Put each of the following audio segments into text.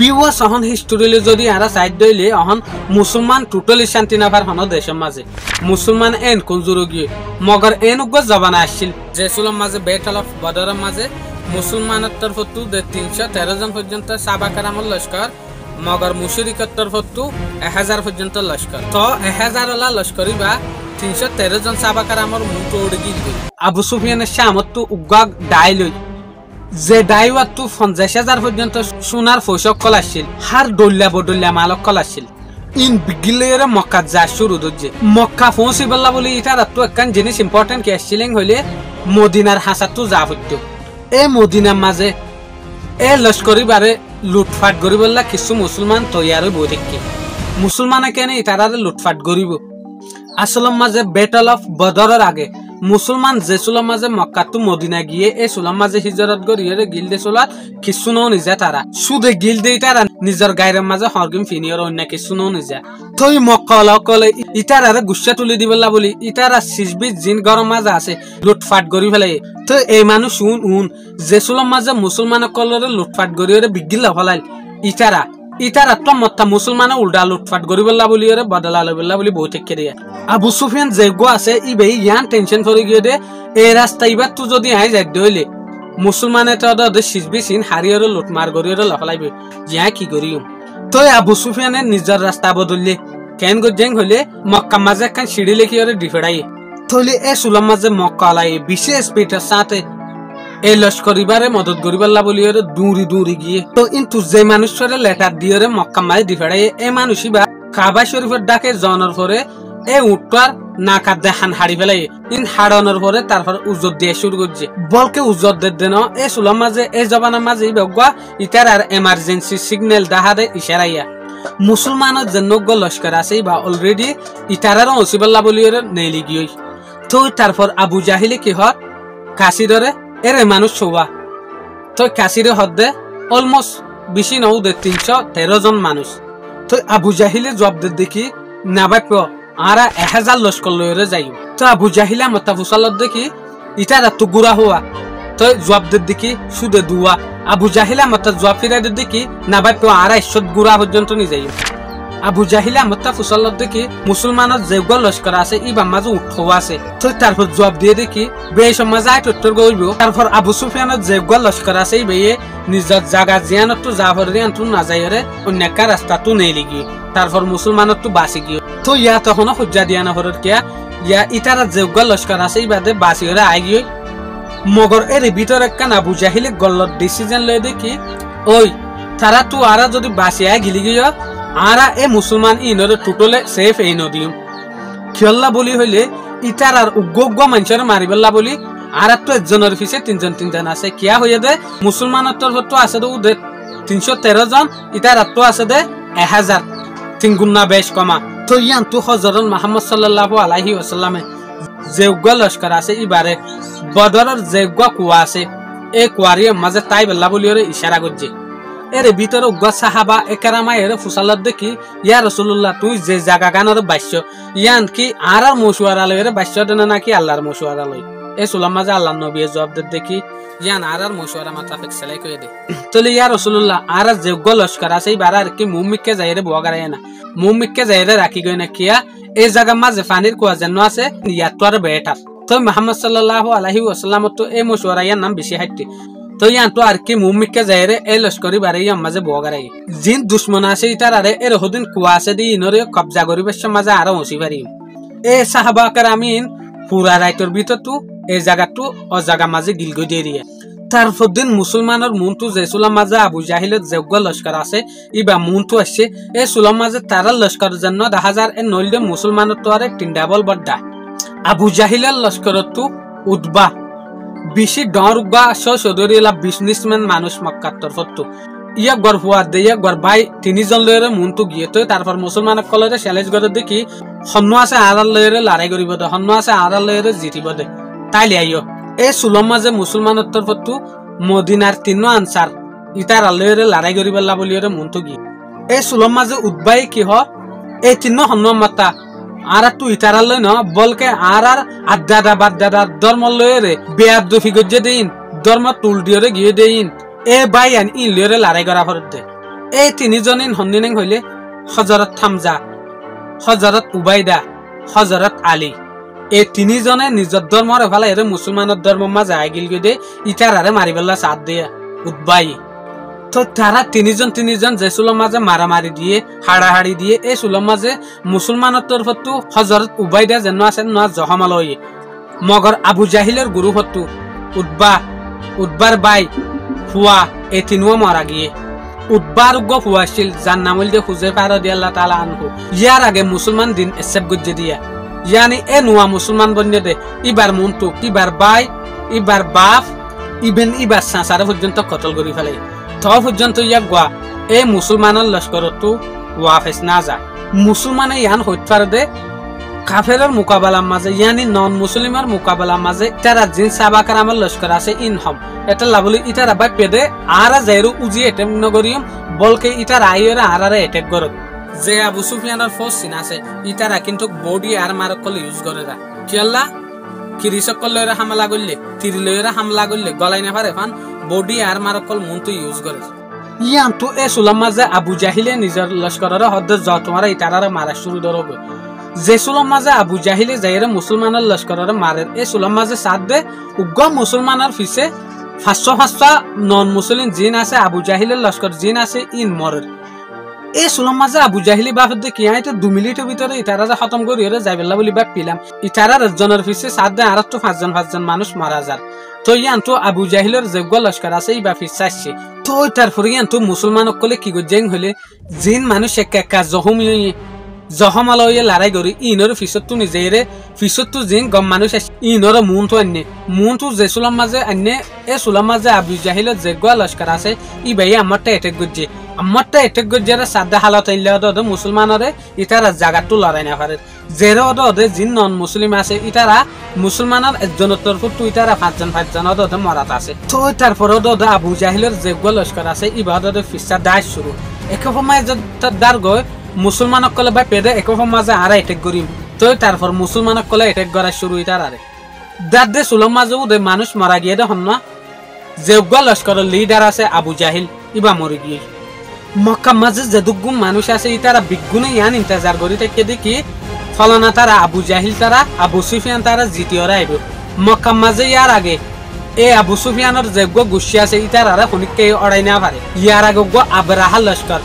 বিওয়া সহন হিস্টোরিলে যদি আরা সাইড দইলে অহন মুসলমান টোটালি শান্তি নাভার হন দেশের মাঝে মুসলমান এন কঞ্জুর গিয়ে মগর এন উগ্র জবানা আসছিল জেসুলের মাঝে বেটল অফ বদরের মাঝে মুসলমানের তরফতু 313 জন পর্যন্ত সাহাবা কেরামের লস্কর মগর মুশরিকের তরফতু 1000 পর্যন্ত লস্কর তো 1000 ওলা লস্করি বা 313 জন সাহাবা কেরামের মুট উড়ে গিয়ে আবু সুফিয়ানের শামতু উগ্র ডাইলই যে ডাইওয়াতু 50,000 পর্যন্ত সোনার ফসক কল আসছিল হার ডল্লা বডল্লা মালক কল আসছিল ইন বিগিলের মক্কা যা শুরু দজ্জে মক্কা পৌঁছিবল্লা বলি ইটার তো একখান জিনিস ইম্পর্টেন্ট কি আসছিলেন হইলে মদিনার হাসাতু যা হইতো এ মদিনার মাঝে এ লস্করি বারে লুটফাট করিবল্লা কিছু মুসলমান তৈয়ার হইব দেখি মুসলমানে কেন ইটার লুটফাট করিব আসলের মাঝে বেটল অফ বদরের আগে মুসলমান জেসুলের মাঝে মক্কা টু মদিনা গিয়ে এই সুলার মাঝে হিজরত করিয়ে গিলদে চলাত কিছু নও নিজে তারা সুদে গিলদে তারা নিজের গায়ের মাঝে হরগিম ফিনিয়র অন্য কিছু নও নিজে থই মক্কা কলে ইটার আরে গুসা তুলি দিবলা বলি ইটারা সিজবি জিন গরম মাঝে আছে লুটফাট করি ফেলে তো এই মানুষ উন জেসুলের মাঝে মুসলমান কলরে লুটফাট করিয়ে বিগিল্লা ফেলাইল ইটারা তো মত্তা মুসলমানে উল্টা লুটফাট করিবল্লা বলি ওরে বদলা লইবল্লা বলি বহুত ঠিক দিয়ে আবু সুফিয়ান যেগো আছে ইবে ইয়ান টেনশন করে গিয়ে দে এই রাস্তা ইবার তু যদি আই যাই দইলে মুসলমানে তো দে সিজবি সিন হারিয়র লুটমার করিয়র লফলাইবে ইয়া কি করিম তো আবু সুফিয়ানের নিজের রাস্তা বদললে কেন গজেং হইলে মক্কা মাঝে কান সিঁড়ি লেখিয়রে ডিফেড়াই থইলে এ সুলাম মাঝে মক্কা লাই বিশেষ পিটার সাথে এই লস্করিবারে মদত করিবাল্লা বলি দূরি গিয়ে তো কিন্তু যে মানুষরে লেটার দিয়ে মক্কা মাঝে ডিফেড়াই এ মানুষই বা কাবা শরীফের ডাকে জনের পরে এ উঠটার না কাঁদে হান হাড়ি ফেলাই ইন হাড়ানোর পরে তারপর উজ্জত দিয়ে শুরু করছে বলকে উজ্জত দেন এ সুলাম মাঝে এই জবানের মাঝে বেগুয়া ইটার আর এমার্জেন্সি সিগন্যাল দাহাদে ইশারাইয়া মুসলমানের যে নগ্য লস্কর আছে বা অলরেডি ইটারারও অসিবাল্লা বলি নেলি গিয়ে তো তারপর আবু জাহিলে কি হত কাশিদরে এরে মানুষ ছোয়া তো কাশিরে হদ্দে অলমোস্ট বেশি নৌ 313 জন মানুষ তো আবু জাহিলে জবাব দেখি নাবাক আরা 1000 লস্কর লইরে যাই তো আবু জাহিলা মতাফুসালত দেখি ইটার তো গুড়া হওয়া তো জবাব দেখি সুদে দুয়া আবু জাহিলা মতা জবাব ফিরাই দেখি নাবাক আরা 100 গুড়া পর্যন্ত নি যাই আবু জাহিলা মতাফুসালত দেখি মুসলমানের যেগ লস্কর আছে ইবা মাঝে উঠো আছে তো তারপর জবাব দিয়ে দেখি বে সমাজে উত্তর গইব তারপর আবু সুফিয়ানের যেগ লস্কর আছে ইবে নিজের জায়গা জিয়ানত তো জাফর রিয়ান তো না যাইরে অন্যকা রাস্তা তো নেই লিগি তারপর মুসলমানত তো বাসি গিয়ে তো ইয়া তখন হজ্জা দিয়া না হরর কিয়া ইয়া ইতারা যেগ লস্কর আছে ইবাদে বাসি হরে আই গিয়ে মগর এর ভিতর একখান আবু জাহিলে গল্লত ডিসিশন লয় দেখি ওই তারা তো আরা যদি বাসি আই গিলি গিয়ে আরা এ মুসলমান ইনরে টোটালে সেফ এই নদিম খেললা বলি হইলে ইটার আর উগ্র মানুষের মারিবল্লা বলি আর তো একজনের পিছে তিনজন আছে কিয়া হইয়া দে মুসলমানের তরফ আছে দে 313 জন ইটার তো আছে দে 1000 তিনগুণা বেশ কমা তো ইয়ান তো হযরত মুহাম্মদ সাল্লাল্লাহু আলাইহি ওয়াসাল্লামে যে উগ্র লস্কর আছে ইবারে বদরের যে উগ্র কুয়া আছে এই কুয়ারির মাঝে তাই বল্লা বলি ইশারা করছে এর ভিতরে উগ্র সাহাবা একরামা এর ফুসালত দেখি ইয়া রাসূলুল্লাহ তুই যে জায়গা গানের বাস্য ইয়ান কি আর মশুয়ারা লইরে বাস্য দেন নাকি আল্লাহর মশুয়ারা লই এ সুলাম মাঝে আল্লাহ নবী জবাব দেখি ইয়ান আর মশুয়ারা মাতাফিক সেলাই কই দে তলে ইয়া রাসূলুল্লাহ আর যে উগ্র লস্কর আছে ইবার আর কি মুমিককে যাইরে বগারায় না মুমিককে যাইরে রাখি গই না কিয়া এই জায়গা মাঝে পানির কুয়া যেন আছে ইয়া তো আর বেটার তো মুহাম্মদ সাল্লাল্লাহু আলাইহি ওয়াসাল্লাম তো এই মশুয়ারা ইয়ার নাম বেশি হাইতে তো ইয়ান তো আর কি মুমিককে যাইরে এই লস্করি বারে ইয়ার মাঝে বগারাই জিন দুশ্মন আছে ইতার আরে এর হদিন কুয়া আছে দি ইনরে কবজা করিবার মাঝে আরো হসি পারি এ সাহাবা কেরামিন পুরা রাইতর ভিতর তো এই জায়গাটো ও জায়গা মাঝে গিলগই দিয়ে দিয়ে তারপর দিন মুসলমানের মুনটু যে সুলাম মাঝে আবু জাহিলের যোগ্য লস্কর আছে ইবা মুনটু আসছে এই সুলাম মাঝে তারা লস্কর জন্য 10,000 এ নইলে মুসলমানের তো আরে 3 ডাবল বড়া আবু জাহিলের লস্করত তো উদ্বা বেশি ডরগা সদরিলা বিজনেসম্যান মানুষ মক্কার তরফত তো ইয়া গর্ভুয়া দে ইয়া গর্বাই 3 জন লয়রে মুনটু গিয়ে তো তারপর মুসলমানের কলরে চ্যালেঞ্জ করে দেখি হন্ন আছে আড়াল লয়রে লড়াই করিব দে হন্ন আছে আড়াল লয়রে জিতিব দে তাইলে আইও এই সুলম মাঝে মুসলমানের তরফত তো মদিনার 3 আনসার ইতার লয়রে লড়াই করিবলা বলিরে মুনটু গিয়ে এই সুলম মাঝে উদ্বাই কি হ এই 3 হন্ন মাতা আর তু ইতার লয় ন বলকে আর আদাদা বাদাদা ধর্ম লয়রে বেয়াদফি গজে দেইন ধর্ম তুল দিয়রে গিয়ে দেইন এ বাই আন ইলিয়রে লড়াই করা ফরদে এই তিনিজন ইন হন্দিনেং হইলে হযরত হামজা হযরত উবাইদা হযরত আলী এই তিনিজনে নিজর ধর্মরে ফালে এর মুসলমানের ধর্ম মাঝে আইগিল গদে ইতারারে মারিবেলা সাথ দিয়ে উদ্বাই তো তারা তিনিজন যে সুলম মাঝে মারামারি দিয়ে হাড়াহাড়ি দিয়ে এই সুলম মাঝে মুসলমানের তরফতো হযরত উবাইদা যেন আছেন না জহমালয়ে মগর আবু জাহিলের গুরু হতু উদ্বার বাই ফুয়া এই তিনুয়া মারা গিয়ে উদ্বার উগ্র ফুয়া ছিল যার নাম হইল হুযায়ফা রাদিয়াল্লাহু তাআলা আনহু ইয়ার আগে মুসলমান দিন এসব গজ্জে দিয়া ইয়ানি এ নুয়া মুসলমান বন্যে দে ইবার মন্তু ইবার বাই ইবার বাপ ইবেন ইবার সাসারে পর্যন্ত কতল করি ফেলে তো পর্যন্ত ইয়াক গোয়া এই মুসলমানের লস্করতো ওয়াফেস না যা মুসলমানে ইয়ান হইতার দে কাফেরের মোকাবেলার মাঝে ইয়ানি নন মুসলিমের মোকাবেলার মাঝে তারা জিন সাহাবাকার আমার লস্কর আছে ইনহম এটা লাবলি ইটারা বাই পেদে আরা যাইরু উজি এটেম নগরিয়ম বলকে ইটার আইয়রা আরারে এটেক করত যে আবু সুফিয়ানের ফোর্স সিন আছে ইটারা কিন্তু বডি আর মারকল ইউজ করে রা কিয়াল্লা কিরিসকল লয়রা হামলা করলে তিরি লয়রা হামলা করলে গলাই না পারে ফান বডি আর মারকল মুনতো ইউজ করে ইয়ান তো এ সুলাম মাঝে আবু জাহিলে নিজের লস্করের হদ্দ যতমারা ইটারারে মারা শুরু দরবে যে সুলম মাঝে আবু জাহিলে যাইরে মুসলমানের লস্করের মারে এ সুলম মাঝে সাথ দে উগ্র মুসলমানের ফিসে 500 নন মুসলিম জিন আছে আবু জাহিলের লস্কর জিন আছে ইন মরের এই সুলম মাঝে আবু জাহিলি বাফদ কি আইতে 2 মিনিটের ভিতরে ইতারা খতম করি ওরে যাইবেলা বলি বাপ পিলাম ইতারার জনের ফিসে সাথ দে আর তো 5 জন মানুষ মারা যায় তো ইয়ান তো আবু জাহিলের যোগ্য লস্কর আছে এই বা ফিসাইছে তো তারপরে ইয়ান তো মুসলমান কলে কি গজেং হলে জিন মানুষ একা জহমালয়ে লড়াই করি ইনর ফিসত নিজেরে ফিসত জিন গম মানুষ ইনর মুন তো যে সুলাম মাঝে আনে এ সুলাম মাঝে আবু জাহিলের যোগ্য লস্কর আছে ই ভাই আমারটা এটেক গজ্জে সাদা হালত আইলে মুসলমানরে ইতারা জাগাতো লড়াই না পারে জেরে ওদে জিন নন মুসলিম আছে ইতারা মুসলমানের একজনের তরফ তো ইতারা 5 জন ওদে মরাত আছে তো তারপর ওদে আবু জাহিলের যোগ্য লস্কর আছে ইবাদতে ফিসা দাস শুরু একফ সময় দার গয় মুসলমানক কলে বাই পেদে একফ মাঝে আর এটেক করিম তো তারপর মুসলমানক কলে এটেক করা শুরু ইতারারে দাদ দে সুলম মাঝে ওদে মানুষ মারা গিয়ে দেখুন না যোগ্য লস্করের লিডার আছে আবু জাহিল ইবা মরে গিয়ে মক্কা মাঝে যেদুগুম মানুষ আছে ইতারা বিগুনে ইয়ান ইন্তজার করি থেকে দেখি ফলানা তারা আবু জাহিল তারা আবু সুফিয়ান তারা জিতিয়রা আইব মক্কা মাঝে ইয়ার আগে এ আবু সুফিয়ানের যোগ্য গুছি আছে ইতারা খনিককে অড়াই না পারে ইয়ার আগে আবরাহা লস্কর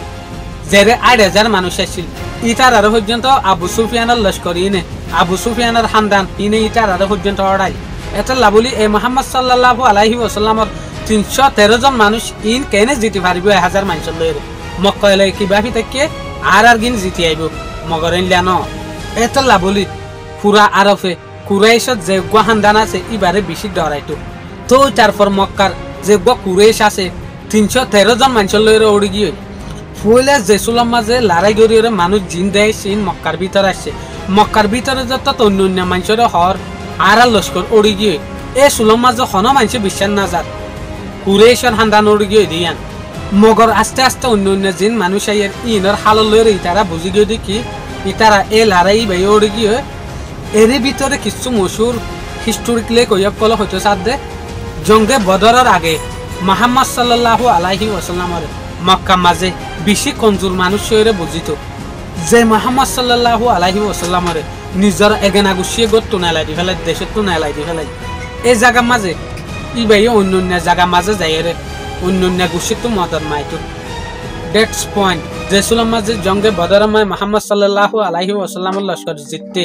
যেরে 8000 মানুষ আসছিল ইতারার পর্যন্ত আবু সুফিয়ানের লস্কর ইনে আবু সুফিয়ানের খানদান ইনে ইতারার পর্যন্ত অড়াই এটা লাবলি এ মুহাম্মদ সাল্লাল্লাহু আলাইহি ওয়াসাল্লামের 313 জন মানুষ ইন কেনে জিতি পারিব 1000 মানুষ লয়ে মক্কালে কিবা ফিতকে আর গিন জিতি আইব মগরেন লান এটা লাবলি পুরা আরফে কুরাইশত যে খানদান আছে ইবারে বেশি ডরাইতো তো তারপর মক্কার যে কুরাইশ আছে 313 জন মানুষ লয়ে ওড়ি গিয়ে ফুলে যে সুলম মাঝে লড়াই গড়িয়ে মানুষ জিন দেয় সিন মক্কার ভিতরে আসছে মক্কার ভিতরে যত অন্য মানুষের হর আর লস্কর ওড়ি গিয়ে এ সুলম মাঝে হন মানুষ বিশ্বাস না যাত কুরেশর হান্দান ওড়ি গিয়ে দিয়ান মগর আস্তে আস্তে অন্য জিন মানুষ আইয়ের ইনর হাল লয়ে ইতারা বুঝি গিয়ে দেখি ইতারা এ লড়াই ভাই ওড়ি গিয়ে এর ভিতরে কিছু মশুর হিস্টোরিকলে কইব কল হয়তো সাথ দে জঙ্গে বদরের আগে মুহাম্মদ সাল্লাল্লাহু আলাইহি ওয়াসাল্লামের মক্কা মাঝে বেশি কঞ্জুর মানুষ বুঝিত যে মুহাম্মদ সাল্লাল্লাহু আলাইহি ওয়াসাল্লামের নিজের এগেনা গুছিয়ে গত তুনালাই দি ফেলাই দেশে তুনালাই দি ফেলাই এই জায়গা মাঝে ইবাই অন্য জায়গা মাঝে যাইরে অন্য গুছি তো মদর মাইতো দ্যাটস পয়েন্ট যে সুলাম মাঝে জঙ্গে বদর মাই মুহাম্মদ সাল্লাল্লাহু আলাইহি ওয়াসাল্লামের লস্কর জিততে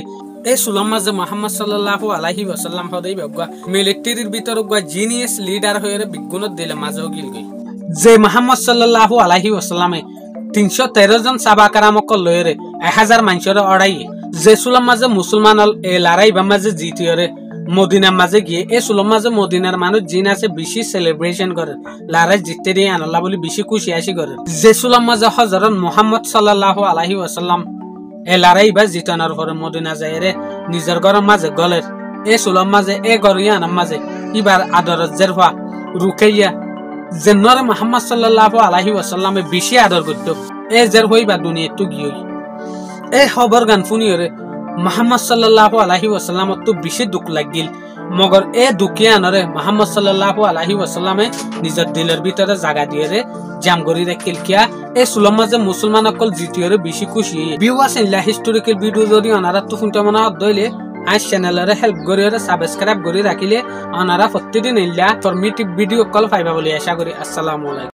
এই সুলাম মাঝে মুহাম্মদ সাল্লাল্লাহু আলাইহি ওয়াসাল্লাম হদই বগা মিলিটারির ভিতর গা জিনিয়াস লিডার হয়ে বিগুণত দিলে মাঝে গিল গই যে মুহাম্মদ সাল্লাল্লাহু আলাইহি ওয়াসাল্লামে 313 জন সাহাবাকারামক লয়রে 1000 মানুষের অড়াই যে সুলাম মাঝে মুসলমান এ লড়াই বা মাঝে জিতিয়রে মদিনার মাঝে গিয়ে এ সুলাম মাঝে মদিনার মানুষ জিন আছে বেশি সেলিব্রেশন করে লড়াই জিততে দিয়ে আল্লাহ বলি বেশি খুশি আসি করে যে সুলাম মাঝে হযরত মুহাম্মদ সাল্লাল্লাহু আলাইহি ওয়াসাল্লাম এ লড়াই বা জিতানোর পরে মদিনা যায়রে নিজের ঘরের মাঝে গলের এ সুলাম মাঝে এ গরিয়ান মাঝে এবার আদরত জেরফা রুকাইয়া জেনরে মুহাম্মদ সাল্লাল্লাহু আলাইহি ওয়াসাল্লামে বেশি আদর করত এ জের হইবা দুনিয়া তো গিয়ে এই খবর গান শুনিয়রে মুহাম্মদ সাল্লাল্লাহু আলাইহি ওয়াসাল্লাম তো বেশি দুঃখ লাগিল মগর এ দুঃখিয়া আনরে মুহাম্মদ সাল্লাল্লাহু আলাইহি ওয়াসাল্লামে নিজের দিলের ভিতরে জায়গা দিয়ে জাম করি রাখিল কিয়া এই সুলম মাঝে মুসলমান অকল জিটিয়রে বেশি খুশি ভিউ আছে ইলা হিস্টোরিক্যাল ভিডিও যদি অনারা তো শুনতে মনে দইলে আজ চ্যানেলরে হেল্প করি সাবস্ক্রাইব করে রাখিলে অনারা প্রতিদিন ইলা ইনফরমেটিভ ভিডিও কল পাইবা বলে আশা করি। আসসালামু আলাইকুম।